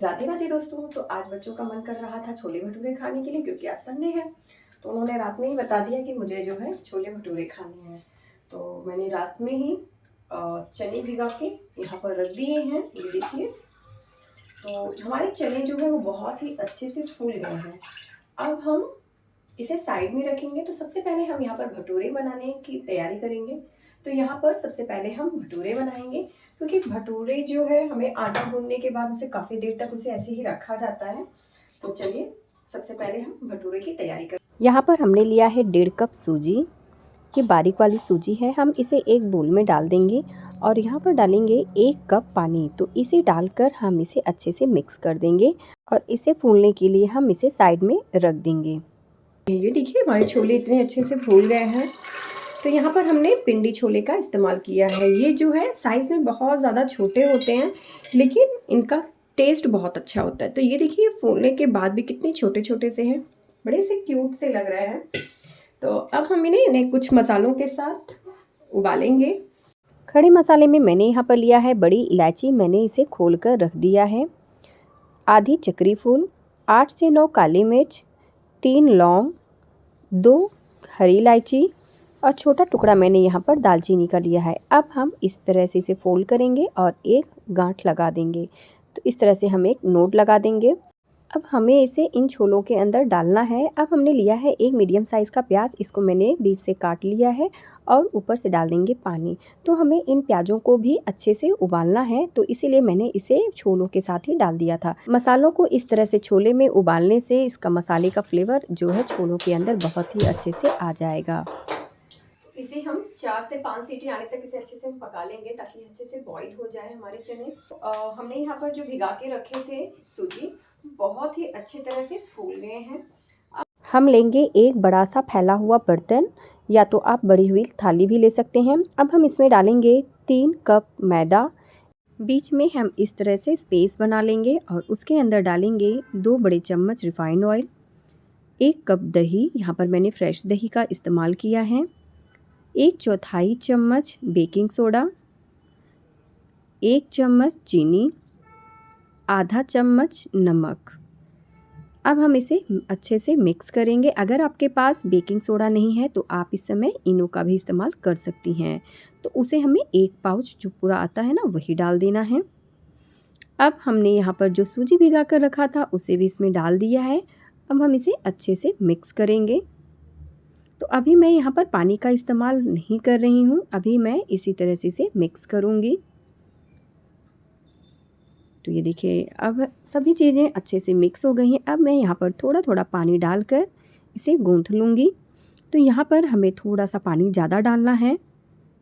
राधे राधे दोस्तों। तो आज बच्चों का मन कर रहा था छोले भटूरे खाने के लिए, क्योंकि आज संडे है। तो उन्होंने रात में ही बता दिया कि मुझे जो है छोले भटूरे खाने हैं। तो मैंने रात में ही चने भिगा के यहाँ पर रख दिए हैं। ये देखिए, तो हमारे चने जो है वो बहुत ही अच्छे से फूल गए हैं। अब हम इसे साइड में रखेंगे। तो सबसे पहले हम यहाँ पर भटूरे बनाने की तैयारी करेंगे। तो यहाँ पर सबसे पहले हम भटूरे बनाएंगे, क्योंकि भटूरे जो है हमें आटा गूंदने के बाद उसे काफ़ी देर तक उसे ऐसे ही रखा जाता है। तो चलिए सबसे पहले हम भटूरे की तैयारी करें। यहाँ पर हमने लिया है 1.5 कप सूजी। ये बारीक वाली सूजी है। हम इसे एक बोल में डाल देंगे और यहाँ पर डालेंगे 1 कप पानी। तो इसे डालकर हम इसे अच्छे से मिक्स कर देंगे और इसे फूलने के लिए हम इसे साइड में रख देंगे। ये देखिए, हमारे छोले इतने अच्छे से फूल गए हैं। तो यहाँ पर हमने पिंडी छोले का इस्तेमाल किया है। ये जो है साइज़ में बहुत ज़्यादा छोटे होते हैं, लेकिन इनका टेस्ट बहुत अच्छा होता है। तो ये देखिए, फूलने के बाद भी कितने छोटे छोटे से हैं, बड़े से क्यूट से लग रहे हैं। तो अब हम इन्हें कुछ मसालों के साथ उबालेंगे। खड़े मसाले में मैंने यहाँ पर लिया है बड़ी इलायची। मैंने इसे खोल कर रख दिया है। आधी चक्री फूल, 8 से 9 काली मिर्च, 3 लौंग, 2 हरी इलायची और छोटा टुकड़ा मैंने यहाँ पर दालचीनी का लिया है। अब हम इस तरह से इसे फोल्ड करेंगे और एक गांठ लगा देंगे। तो इस तरह से हम एक नोट लगा देंगे। अब हमें इसे इन छोलों के अंदर डालना है। अब हमने लिया है एक मीडियम साइज़ का प्याज। इसको मैंने बीच से काट लिया है और ऊपर से डाल देंगे पानी। तो हमें इन प्याज़ों को भी अच्छे से उबालना है, तो इसीलिए मैंने इसे छोलों के साथ ही डाल दिया था। मसालों को इस तरह से छोले में उबालने से इसका मसाले का फ्लेवर जो है छोलों के अंदर बहुत ही अच्छे से आ जाएगा। इसे हम 4 से 5 सीटी आने तक इसे अच्छे से हम पका लेंगे, ताकि अच्छे से बॉईल हो जाए हमारे चने। हमने यहाँ पर जो भिगा के रखे थे सूजी, बहुत ही अच्छी तरह से फूल गए हैं। हम लेंगे एक बड़ा सा फैला हुआ बर्तन, या तो आप बड़ी हुई थाली भी ले सकते हैं। अब हम इसमें डालेंगे 3 कप मैदा। बीच में हम इस तरह से स्पेस बना लेंगे और उसके अंदर डालेंगे 2 बड़े चम्मच रिफाइंड ऑयल, 1 कप दही। यहाँ पर मैंने फ्रेश दही का इस्तेमाल किया है। 1/4 चम्मच बेकिंग सोडा, 1 चम्मच चीनी, आधा चम्मच नमक। अब हम इसे अच्छे से मिक्स करेंगे। अगर आपके पास बेकिंग सोडा नहीं है तो आप इस समय इनो का भी इस्तेमाल कर सकती हैं। तो उसे हमें 1 पाउच जो पूरा आता है ना, वही डाल देना है। अब हमने यहाँ पर जो सूजी भिगा कर रखा था उसे भी इसमें डाल दिया है। अब हम इसे अच्छे से मिक्स करेंगे। तो अभी मैं यहाँ पर पानी का इस्तेमाल नहीं कर रही हूँ। अभी मैं इसी तरह से इसे मिक्स करूँगी। तो ये देखिए, अब सभी चीज़ें अच्छे से मिक्स हो गई हैं। अब मैं यहाँ पर थोड़ा थोड़ा पानी डालकर इसे गूँथ लूँगी। तो यहाँ पर हमें थोड़ा सा पानी ज़्यादा डालना है।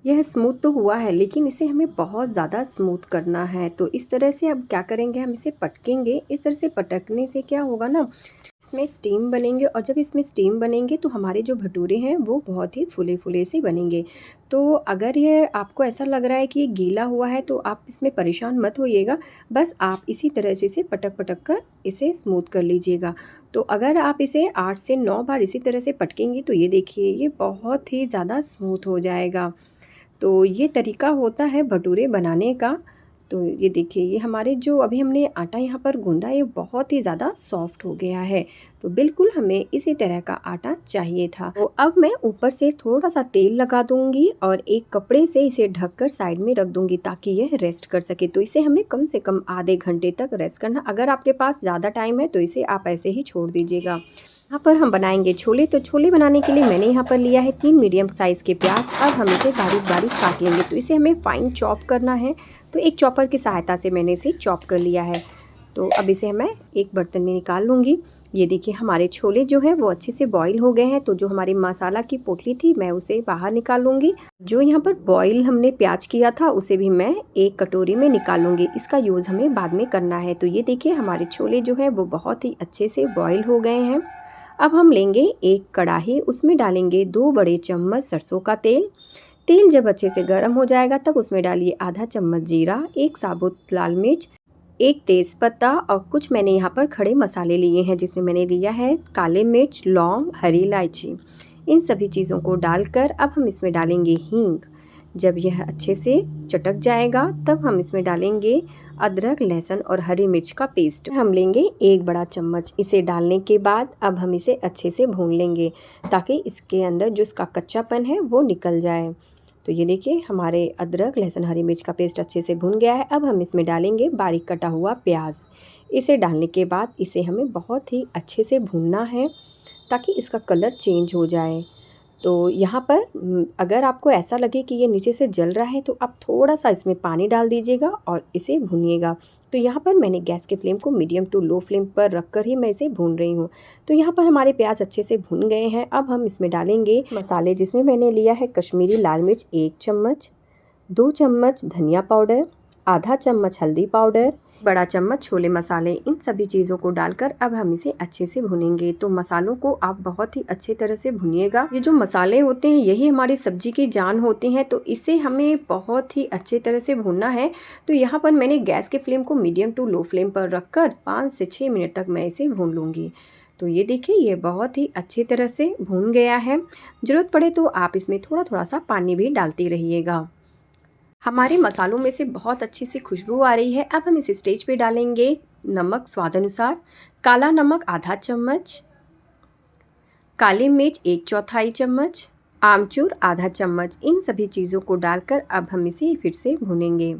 यह स्मूथ तो हुआ है, लेकिन इसे हमें बहुत ज़्यादा स्मूथ करना है। तो इस तरह से अब क्या करेंगे, हम इसे पटकेंगे। इस तरह से पटकने से क्या होगा ना, इसमें स्टीम बनेंगे और जब इसमें स्टीम बनेंगे तो हमारे जो भटूरे हैं वो बहुत ही फुले फुले से बनेंगे। तो अगर ये आपको ऐसा लग रहा है कि ये गीला हुआ है तो आप इसमें परेशान मत होइएगा। बस आप इसी तरह से इसे पटक पटक कर इसे स्मूथ कर लीजिएगा। तो अगर आप इसे 8 से 9 बार इसी तरह से पटकेंगी तो ये देखिए, ये बहुत ही ज़्यादा स्मूथ हो जाएगा। तो ये तरीका होता है भटूरे बनाने का। तो ये देखिए, ये हमारे जो अभी हमने आटा यहाँ पर गूँधा है ये बहुत ही ज़्यादा सॉफ्ट हो गया है। तो बिल्कुल हमें इसी तरह का आटा चाहिए था। तो अब मैं ऊपर से थोड़ा सा तेल लगा दूँगी और एक कपड़े से इसे ढककर साइड में रख दूँगी, ताकि यह रेस्ट कर सके। तो इसे हमें कम से कम आधे घंटे तक रेस्ट करना। अगर आपके पास ज़्यादा टाइम है तो इसे आप ऐसे ही छोड़ दीजिएगा। यहाँ पर हम बनाएंगे छोले। तो छोले बनाने के लिए मैंने यहाँ पर लिया है 3 मीडियम साइज़ के प्याज। अब हम इसे बारीक बारीक काट लेंगे। तो इसे हमें फाइन चॉप करना है। तो एक चॉपर की सहायता से मैंने इसे चॉप कर लिया है। तो अब इसे मैं एक बर्तन में निकाल लूँगी। ये देखिए, हमारे छोले जो हैं वो अच्छे से बॉईल हो गए हैं। तो जो हमारी मसाला की पोटली थी मैं उसे बाहर निकाल लूँगी। जो यहाँ पर बॉईल हमने प्याज किया था उसे भी मैं एक कटोरी में निकाल लूँगी। इसका यूज़ हमें बाद में करना है। तो ये देखिए, हमारे छोले जो है वो बहुत ही अच्छे से बॉईल हो गए हैं। अब हम लेंगे एक कढ़ाई, उसमें डालेंगे 2 बड़े चम्मच सरसों का तेल। तेल जब अच्छे से गर्म हो जाएगा तब उसमें डालिए आधा चम्मच जीरा, 1 साबुत लाल मिर्च, 1 तेज़पत्ता और कुछ मैंने यहाँ पर खड़े मसाले लिए हैं, जिसमें मैंने लिया है काले मिर्च, लौंग, हरी इलायची। इन सभी चीज़ों को डालकर अब हम इसमें डालेंगे हींग। जब यह अच्छे से चटक जाएगा तब हम इसमें डालेंगे अदरक, लहसुन और हरी मिर्च का पेस्ट हम लेंगे 1 बड़ा चम्मच। इसे डालने के बाद अब हम इसे अच्छे से भून लेंगे ताकि इसके अंदर जो इसका कच्चापन है वो निकल जाए। तो ये देखिए हमारे अदरक, लहसुन, हरी मिर्च का पेस्ट अच्छे से भून गया है। अब हम इसमें डालेंगे बारीक कटा हुआ प्याज। इसे डालने के बाद इसे हमें बहुत ही अच्छे से भूनना है ताकि इसका कलर चेंज हो जाए। तो यहाँ पर अगर आपको ऐसा लगे कि ये नीचे से जल रहा है तो आप थोड़ा सा इसमें पानी डाल दीजिएगा और इसे भूनिएगा। तो यहाँ पर मैंने गैस के फ्लेम को मीडियम टू लो फ्लेम पर रख कर ही मैं इसे भून रही हूँ। तो यहाँ पर हमारे प्याज अच्छे से भून गए हैं। अब हम इसमें डालेंगे मसाले, जिसमें मैंने लिया है कश्मीरी लाल मिर्च 1 चम्मच, 2 चम्मच धनिया पाउडर, आधा चम्मच हल्दी पाउडर, बड़ा चम्मच छोले मसाले। इन सभी चीज़ों को डालकर अब हम इसे अच्छे से भुनेंगे। तो मसालों को आप बहुत ही अच्छे तरह से भुनिएगा। ये जो मसाले होते हैं यही हमारी सब्जी की जान होते हैं, तो इसे हमें बहुत ही अच्छे तरह से भुनना है। तो यहाँ पर मैंने गैस के फ्लेम को मीडियम टू लो फ्लेम पर रखकर 5 से 6 मिनट तक मैं इसे भून लूँगी। तो ये देखिए ये बहुत ही अच्छी तरह से भून गया है। ज़रूरत पड़े तो आप इसमें थोड़ा थोड़ा सा पानी भी डालते रहिएगा। हमारे मसालों में से बहुत अच्छी सी खुशबू आ रही है। अब हम इस स्टेज पे डालेंगे नमक स्वाद अनुसार, काला नमक आधा चम्मच, काली मिर्च 1/4 चम्मच, आमचूर आधा चम्मच। इन सभी चीज़ों को डालकर अब हम इसे फिर से भूनेंगे।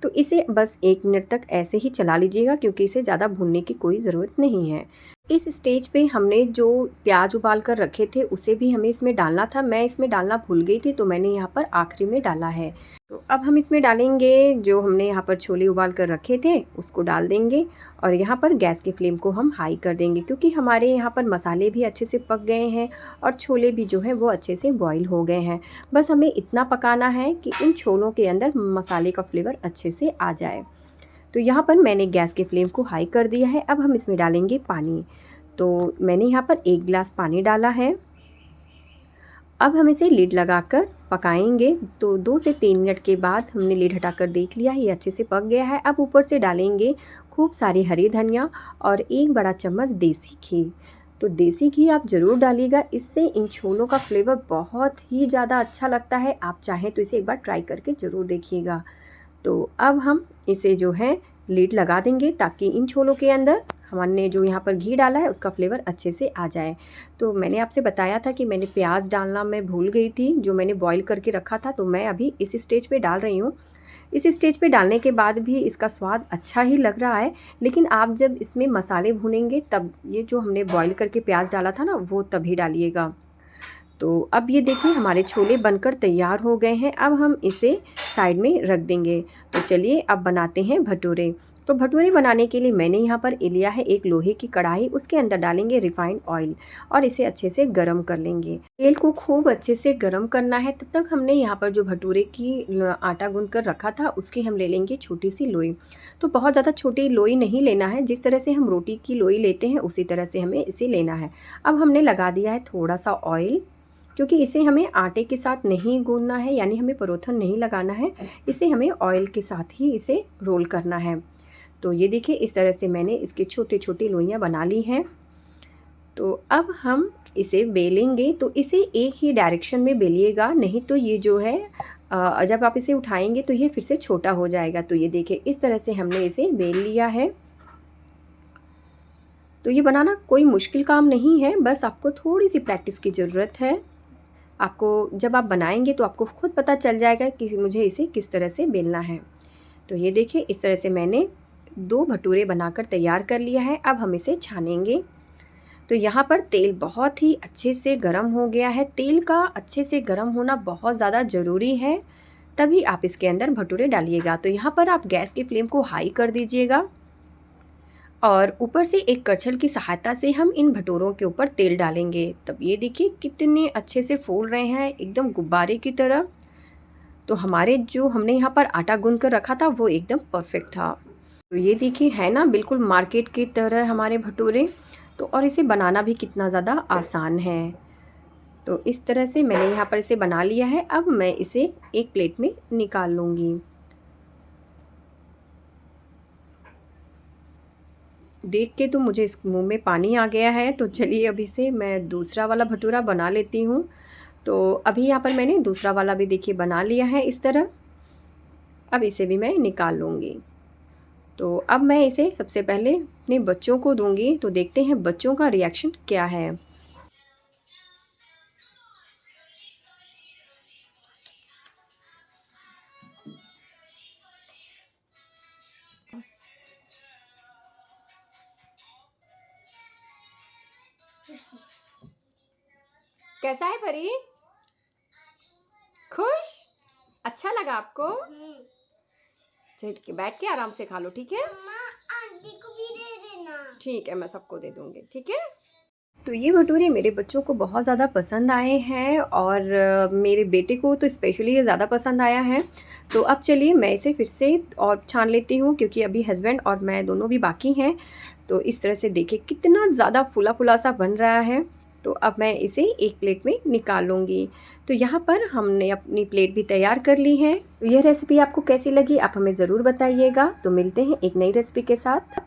तो इसे बस 1 मिनट तक ऐसे ही चला लीजिएगा क्योंकि इसे ज़्यादा भूनने की कोई ज़रूरत नहीं है। इस स्टेज पे हमने जो प्याज उबाल कर रखे थे उसे भी हमें इसमें डालना था। मैं इसमें डालना भूल गई थी तो मैंने यहाँ पर आखिरी में डाला है। तो अब हम इसमें डालेंगे जो हमने यहाँ पर छोले उबाल कर रखे थे उसको डाल देंगे और यहाँ पर गैस की फ्लेम को हम हाई कर देंगे क्योंकि हमारे यहाँ पर मसाले भी अच्छे से पक गए हैं और छोले भी जो है वो अच्छे से बॉईल हो गए हैं। बस हमें इतना पकाना है कि इन छोलों के अंदर मसाले का फ्लेवर अच्छे से आ जाए। तो यहाँ पर मैंने गैस के फ्लेम को हाई कर दिया है। अब हम इसमें डालेंगे पानी। तो मैंने यहाँ पर 1 गिलास पानी डाला है। अब हम इसे लिड लगाकर पकाएंगे। तो 2 से 3 मिनट के बाद हमने लिड हटाकर देख लिया है ये अच्छे से पक गया है। अब ऊपर से डालेंगे खूब सारी हरी धनिया और 1 बड़ा चम्मच देसी घी। तो देसी घी आप ज़रूर डालिएगा, इससे इन छोलों का फ्लेवर बहुत ही ज़्यादा अच्छा लगता है। आप चाहें तो इसे एक बार ट्राई करके ज़रूर देखिएगा। तो अब हम इसे जो है लिड लगा देंगे ताकि इन छोलों के अंदर हमने जो यहाँ पर घी डाला है उसका फ्लेवर अच्छे से आ जाए। तो मैंने आपसे बताया था कि मैंने प्याज डालना मैं भूल गई थी, जो मैंने बॉईल करके रखा था, तो मैं अभी इस स्टेज पे डाल रही हूँ। इस स्टेज पे डालने के बाद भी इसका स्वाद अच्छा ही लग रहा है, लेकिन आप जब इसमें मसाले भूनेंगे तब ये जो हमने बॉईल करके प्याज डाला था ना वो तभी डालिएगा। तो अब ये देखिए हमारे छोले बनकर तैयार हो गए हैं। अब हम इसे साइड में रख देंगे। तो चलिए अब बनाते हैं भटूरे। तो भटूरे बनाने के लिए मैंने यहाँ पर लिया है एक लोहे की कढ़ाई, उसके अंदर डालेंगे रिफाइंड ऑयल और इसे अच्छे से गरम कर लेंगे। तेल को खूब अच्छे से गरम करना है। तब तक हमने यहाँ पर जो भटूरे की आटा गूंथ कर रखा था उसकी हम ले लेंगे छोटी सी लोई। तो बहुत ज़्यादा छोटी लोई नहीं लेना है, जिस तरह से हम रोटी की लोई लेते हैं उसी तरह से हमें इसे लेना है। अब हमने लगा दिया है थोड़ा सा ऑयल, क्योंकि इसे हमें आटे के साथ नहीं गूंदना है, यानी हमें परोठन नहीं लगाना है, इसे हमें ऑयल के साथ ही इसे रोल करना है। तो ये देखिए इस तरह से मैंने इसकी छोटी छोटी लोइयाँ बना ली हैं। तो अब हम इसे बेलेंगे, तो इसे एक ही डायरेक्शन में बेलिएगा, नहीं तो ये जो है जब आप इसे उठाएंगे तो ये फिर से छोटा हो जाएगा। तो ये देखिए इस तरह से हमने इसे बेल लिया है। तो ये बनाना कोई मुश्किल काम नहीं है, बस आपको थोड़ी सी प्रैक्टिस की ज़रूरत है। आपको जब आप बनाएंगे तो आपको खुद पता चल जाएगा कि मुझे इसे किस तरह से बेलना है। तो ये देखिए इस तरह से मैंने 2 भटूरे बनाकर तैयार कर लिया है। अब हम इसे छानेंगे। तो यहाँ पर तेल बहुत ही अच्छे से गर्म हो गया है। तेल का अच्छे से गर्म होना बहुत ज़्यादा ज़रूरी है, तभी आप इसके अंदर भटूरे डालिएगा। तो यहाँ पर आप गैस की फ्लेम को हाई कर दीजिएगा और ऊपर से एक कड़छल की सहायता से हम इन भटूरों के ऊपर तेल डालेंगे। तब ये देखिए कितने अच्छे से फूल रहे हैं, एकदम गुब्बारे की तरह। तो हमारे जो हमने यहाँ पर आटा गूंथ कर रखा था वो एकदम परफेक्ट था। तो ये देखिए है ना बिल्कुल मार्केट की तरह हमारे भटूरे। तो और इसे बनाना भी कितना ज़्यादा आसान है। तो इस तरह से मैंने यहाँ पर इसे बना लिया है। अब मैं इसे एक प्लेट में निकाल लूँगी। देख के तो मुझे इस मुंह में पानी आ गया है। तो चलिए अभी से मैं दूसरा वाला भटूरा बना लेती हूँ। तो अभी यहाँ पर मैंने दूसरा वाला भी देखिए बना लिया है इस तरह। अब इसे भी मैं निकाल लूँगी। तो अब मैं इसे सबसे पहले अपने बच्चों को दूंगी, तो देखते हैं बच्चों का रिएक्शन क्या है। कैसा है परी? खुश? अच्छा लगा आपको? बैठ के आराम से खा लो, ठीक है? आंटी को भी दे देना। ठीक है, मैं सबको दे दूंगी, ठीक है? तो ये भटूरे मेरे बच्चों को बहुत ज़्यादा पसंद आए हैं और मेरे बेटे को तो स्पेशली ये ज़्यादा पसंद आया है। तो अब चलिए मैं इसे फिर से और छान लेती हूँ, क्योंकि अभी हस्बैंड और मैं दोनों भी बाकी हैं। तो इस तरह से देखिए कितना ज़्यादा फूला फूला सा बन रहा है। तो अब मैं इसे एक प्लेट में निकाल लूँगी। तो यहाँ पर हमने अपनी प्लेट भी तैयार कर ली है। तो यह रेसिपी आपको कैसी लगी आप हमें ज़रूर बताइएगा। तो मिलते हैं एक नई रेसिपी के साथ।